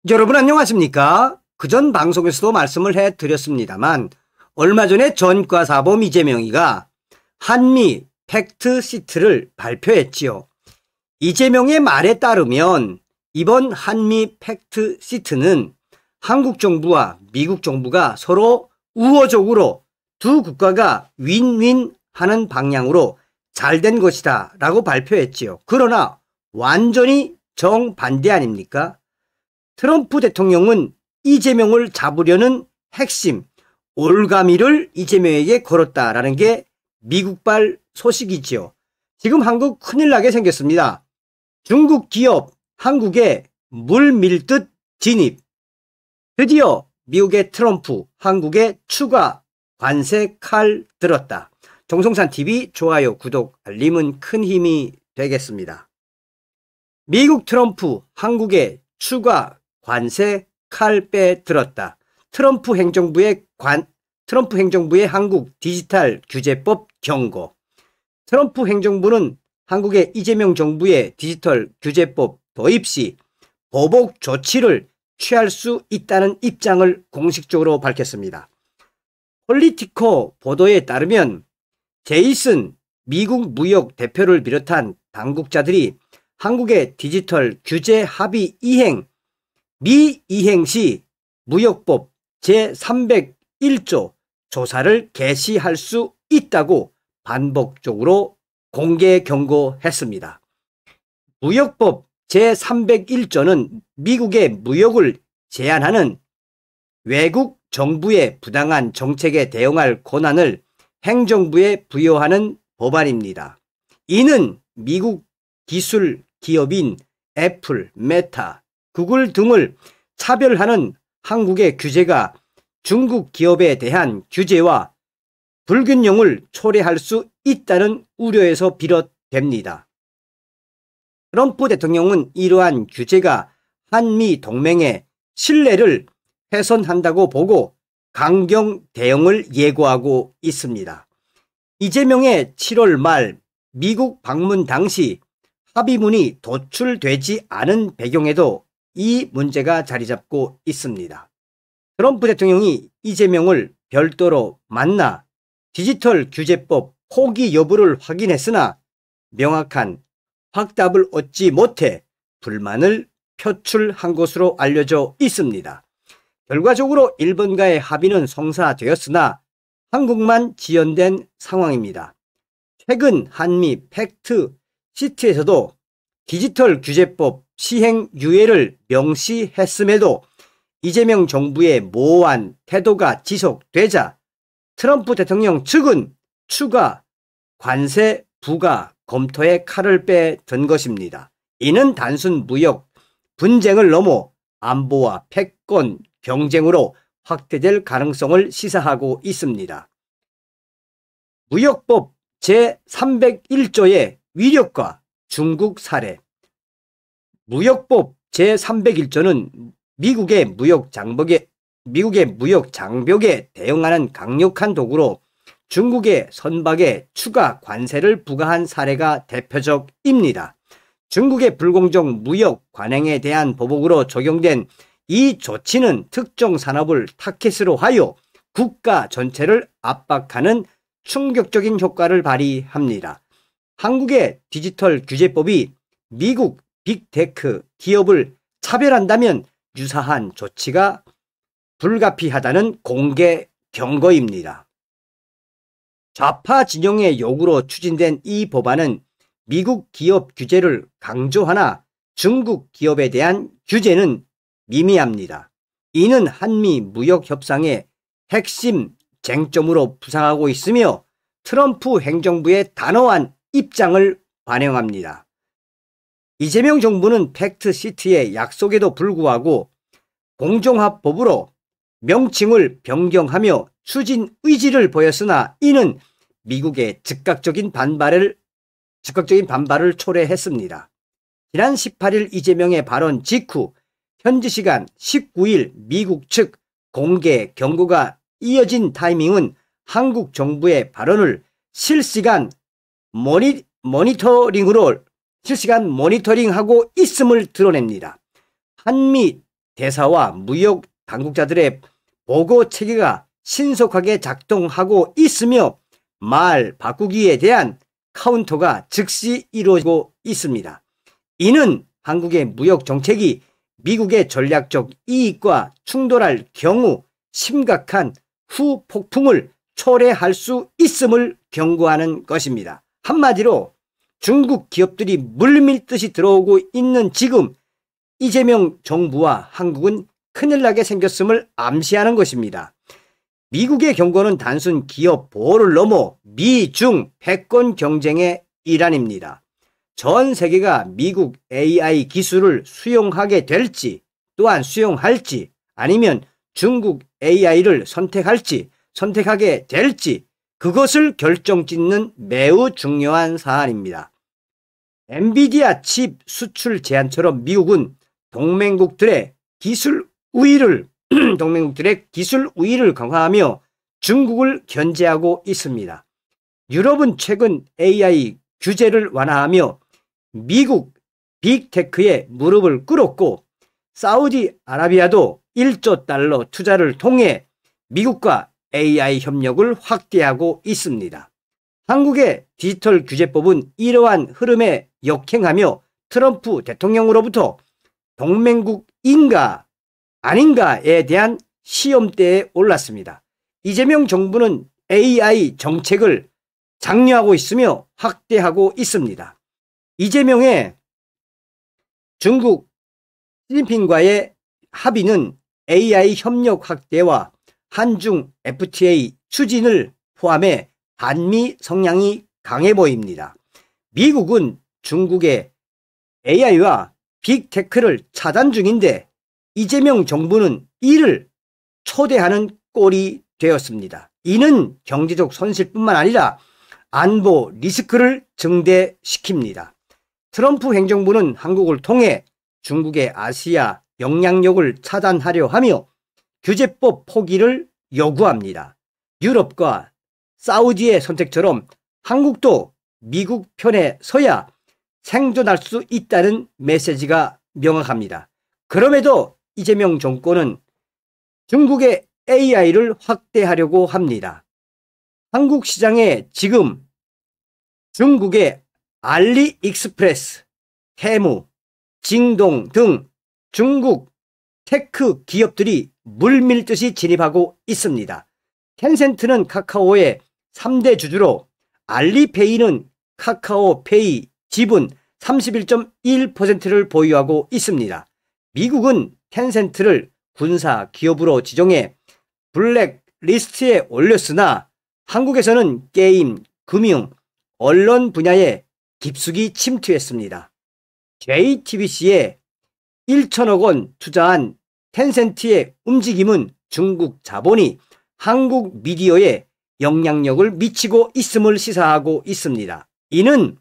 여러분 안녕하십니까? 그전 방송에서도 말씀을 해드렸습니다만 얼마 전에 전과사범 이재명이가 한미 팩트시트를 발표했지요. 이재명의 말에 따르면 이번 한미 팩트시트는 한국 정부와 미국 정부가 서로 우호적으로 두 국가가 윈윈 하는 방향으로 잘된 것이다 라고 발표했지요. 그러나 완전히 정반대 아닙니까? 트럼프 대통령은 이재명을 잡으려는 핵심 올가미를 이재명에게 걸었다라는 게 미국발 소식이지요. 지금 한국 큰일 나게 생겼습니다. 중국 기업 한국에 물 밀듯 진입. 드디어 미국의 트럼프 한국에 추가 관세 칼 들었다. 정성산TV 좋아요, 구독, 알림은 큰 힘이 되겠습니다. 미국 트럼프 한국에 추가 관세 칼 빼들었다. 트럼프 행정부의 한국 디지털 규제법 경고. 트럼프 행정부는 한국의 이재명 정부의 디지털 규제법 도입 시 보복 조치를 취할 수 있다는 입장을 공식적으로 밝혔습니다. 폴리티코 보도에 따르면 제이슨 미국 무역 대표를 비롯한 당국자들이 한국의 디지털 규제 합의 미이행 시 무역법 제301조 조사를 개시할 수 있다고 반복적으로 공개 경고했습니다. 무역법 제301조는 미국의 무역을 제한하는 외국 정부의 부당한 정책에 대응할 권한을 행정부에 부여하는 법안입니다. 이는 미국 기술 기업인 애플, 메타, 구글 등을 차별하는 한국의 규제가 중국 기업에 대한 규제와 불균형을 초래할 수 있다는 우려에서 비롯됩니다. 트럼프 대통령은 이러한 규제가 한미 동맹의 신뢰를 훼손한다고 보고 강경 대응을 예고하고 있습니다. 이재명의 7월 말 미국 방문 당시 합의문이 도출되지 않은 배경에도 이 문제가 자리 잡고 있습니다. 트럼프 대통령이 이재명을 별도로 만나 디지털 규제법 포기 여부를 확인했으나 명확한 확답을 얻지 못해 불만을 표출한 것으로 알려져 있습니다. 결과적으로 일본과의 합의는 성사되었으나 한국만 지연된 상황입니다. 최근 한미 팩트 시트에서도 디지털 규제법 시행 유예를 명시했음에도 이재명 정부의 모호한 태도가 지속되자 트럼프 대통령 측은 추가 관세 부과 검토에 칼을 빼든 것입니다. 이는 단순 무역 분쟁을 넘어 안보와 패권 경쟁으로 확대될 가능성을 시사하고 있습니다. 무역법 제301조의 위력과 중국 사례. 무역법 제301조는 미국의 무역 장벽에 대응하는 강력한 도구로 중국의 선박에 추가 관세를 부과한 사례가 대표적입니다. 중국의 불공정 무역 관행에 대한 보복으로 적용된 이 조치는 특정 산업을 타깃으로 하여 국가 전체를 압박하는 충격적인 효과를 발휘합니다. 한국의 디지털 규제법이 미국 빅테크 기업을 차별한다면 유사한 조치가 불가피하다는 공개 경고입니다. 좌파 진영의 요구로 추진된 이 법안은 미국 기업 규제를 강조하나 중국 기업에 대한 규제는 미미합니다. 이는 한미 무역 협상의 핵심 쟁점으로 부상하고 있으며 트럼프 행정부의 단호한 입장을 반영합니다. 이재명 정부는 팩트시트의 약속에도 불구하고 공정합법으로 명칭을 변경하며 추진 의지를 보였으나 이는 미국의 즉각적인 반발을 초래했습니다. 지난 18일 이재명의 발언 직후 현지 시간 19일 미국 측 공개 경고가 이어진 타이밍은 한국 정부의 발언을 실시간 모니터링하고 있음을 드러냅니다. 한미 대사와 무역 당국자들의 보고 체계가 신속하게 작동하고 있으며 말 바꾸기에 대한 카운터가 즉시 이루어지고 있습니다. 이는 한국의 무역 정책이 미국의 전략적 이익과 충돌할 경우 심각한 후폭풍을 초래할 수 있음을 경고하는 것입니다. 한마디로 중국 기업들이 물밀듯이 들어오고 있는 지금 이재명 정부와 한국은 큰일 나게 생겼음을 암시하는 것입니다. 미국의 경고는 단순 기업 보호를 넘어 미중 패권 경쟁의 일환입니다. 전 세계가 미국 AI 기술을 수용하게 될지 또한 수용할지 아니면 중국 AI를 선택하게 될지 그것을 결정짓는 매우 중요한 사안입니다. 엔비디아 칩 수출 제한처럼 미국은 동맹국들의 기술 우위를 강화하며 중국을 견제하고 있습니다. 유럽은 최근 AI 규제를 완화하며 미국 빅테크에 무릎을 꿇었고 사우디아라비아도 1조 달러 투자를 통해 미국과 AI 협력을 확대하고 있습니다. 한국의 디지털 규제법은 이러한 흐름에 역행하며 트럼프 대통령으로부터 동맹국인가 아닌가에 대한 시험대에 올랐습니다. 이재명 정부는 AI 정책을 장려하고 있으며 확대하고 있습니다. 이재명의 중국 시진핑과의 합의는 AI 협력 확대와 한중 FTA 추진을 포함해 반미 성향이 강해 보입니다. 미국은 중국의 AI와 빅테크를 차단 중인데 이재명 정부는 이를 초대하는 꼴이 되었습니다. 이는 경제적 손실뿐만 아니라 안보 리스크를 증대시킵니다. 트럼프 행정부는 한국을 통해 중국의 아시아 영향력을 차단하려 하며 규제법 포기를 요구합니다. 유럽과 사우디의 선택처럼 한국도 미국 편에 서야 생존할 수 있다는 메시지가 명확합니다. 그럼에도 이재명 정권은 중국의 AI를 확대하려고 합니다. 한국 시장에 지금 중국의 알리익스프레스, 테무, 징동 등 중국 테크 기업들이 물밀듯이 진입하고 있습니다. 텐센트는 카카오의 3대 주주로 알리페이는 카카오페이 지분 31.1%를 보유하고 있습니다. 미국은 텐센트를 군사 기업으로 지정해 블랙리스트에 올렸으나 한국에서는 게임, 금융, 언론 분야에 깊숙이 침투했습니다. JTBC에 1천억 원 투자한 텐센트의 움직임은 중국 자본이 한국 미디어에 영향력을 미치고 있음을 시사하고 있습니다. 이는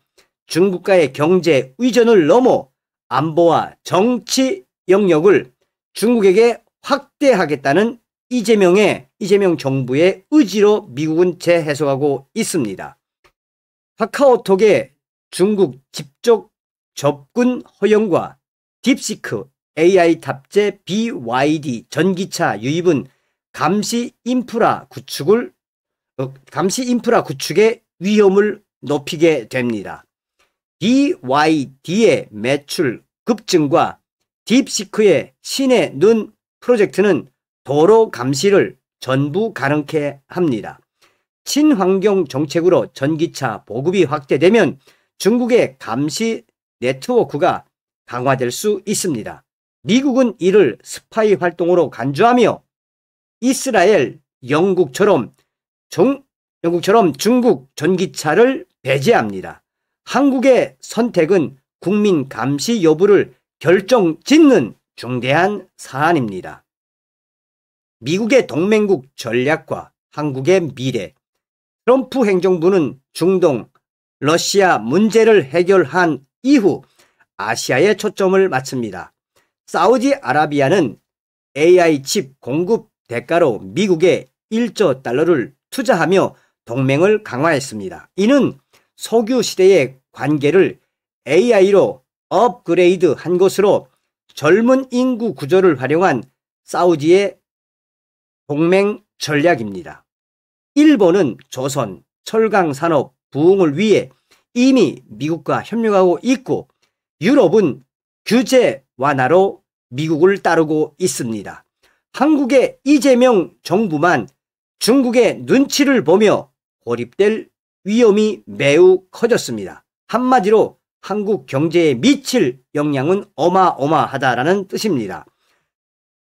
중국과의 경제 의존을 넘어 안보와 정치 영역을 중국에게 확대하겠다는 이재명 정부의 의지로 미국은 재해석하고 있습니다. 카카오톡의 중국 직접 접근 허용과 딥시크 AI 탑재 BYD 전기차 유입은 감시 인프라 구축의 위험을 높이게 됩니다. BYD의 매출 급증과 딥시크의 신의 눈 프로젝트는 도로 감시를 전부 가능케 합니다. 친환경 정책으로 전기차 보급이 확대되면 중국의 감시 네트워크가 강화될 수 있습니다. 미국은 이를 스파이 활동으로 간주하며 이스라엘, 영국처럼 중국 전기차를 배제합니다. 한국의 선택은 국민 감시 여부를 결정짓는 중대한 사안입니다. 미국의 동맹국 전략과 한국의 미래. 트럼프 행정부는 중동, 러시아 문제를 해결한 이후 아시아에 초점을 맞춥니다. 사우디아라비아는 AI 칩 공급 대가로 미국에 1조 달러를 투자하며 동맹을 강화했습니다. 이는 석유 시대의 관계를 AI로 업그레이드한 것으로 젊은 인구 구조를 활용한 사우디의 동맹 전략입니다. 일본은 조선, 철강 산업 부흥을 위해 이미 미국과 협력하고 있고 유럽은 규제 완화로 미국을 따르고 있습니다. 한국의 이재명 정부만 중국의 눈치를 보며 고립될 위험이 매우 커졌습니다. 한마디로 한국 경제에 미칠 영향은 어마어마하다라는 뜻입니다.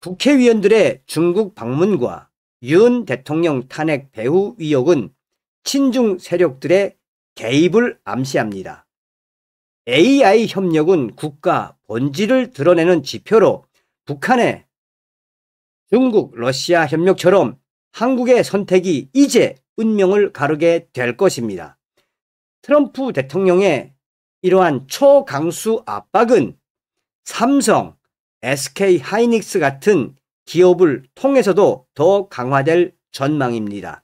국회의원들의 중국 방문과 윤 대통령 탄핵 배후 의혹은 친중 세력들의 개입을 암시합니다. AI 협력은 국가 본질을 드러내는 지표로 북한의 중국, 러시아 협력처럼 한국의 선택이 이제 운명을 가르게 될 것입니다. 트럼프 대통령의 이러한 초강수 압박은 삼성, SK 하이닉스 같은 기업을 통해서도 더 강화될 전망입니다.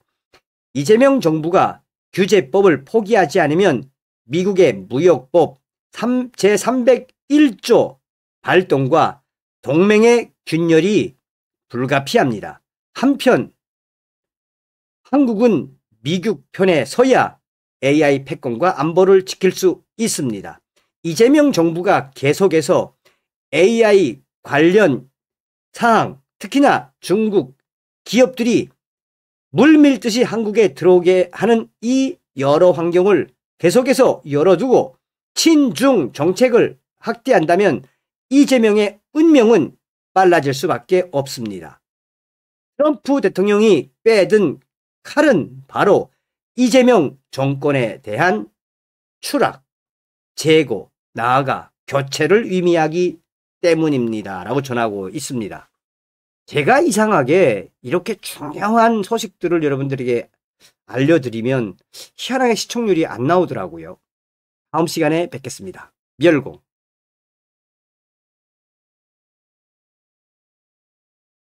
이재명 정부가 규제법을 포기하지 않으면 미국의 무역법 제301조 발동과 동맹의 균열이 불가피합니다. 한편 한국은 미국 편에 서야 AI 패권과 안보를 지킬 수 있습니다. 이재명 정부가 계속해서 AI 관련 사항, 특히나 중국 기업들이 물밀듯이 한국에 들어오게 하는 이 여러 환경을 계속해서 열어두고 친중 정책을 확대한다면 이재명의 운명은 빨라질 수밖에 없습니다. 트럼프 대통령이 빼든 칼은 바로 이재명 정권에 대한 추락, 재고, 나아가 교체를 의미하기 때문입니다. 라고 전하고 있습니다. 제가 이상하게 이렇게 중요한 소식들을 여러분들에게 알려드리면 희한하게 시청률이 안 나오더라고요. 다음 시간에 뵙겠습니다. 멸공.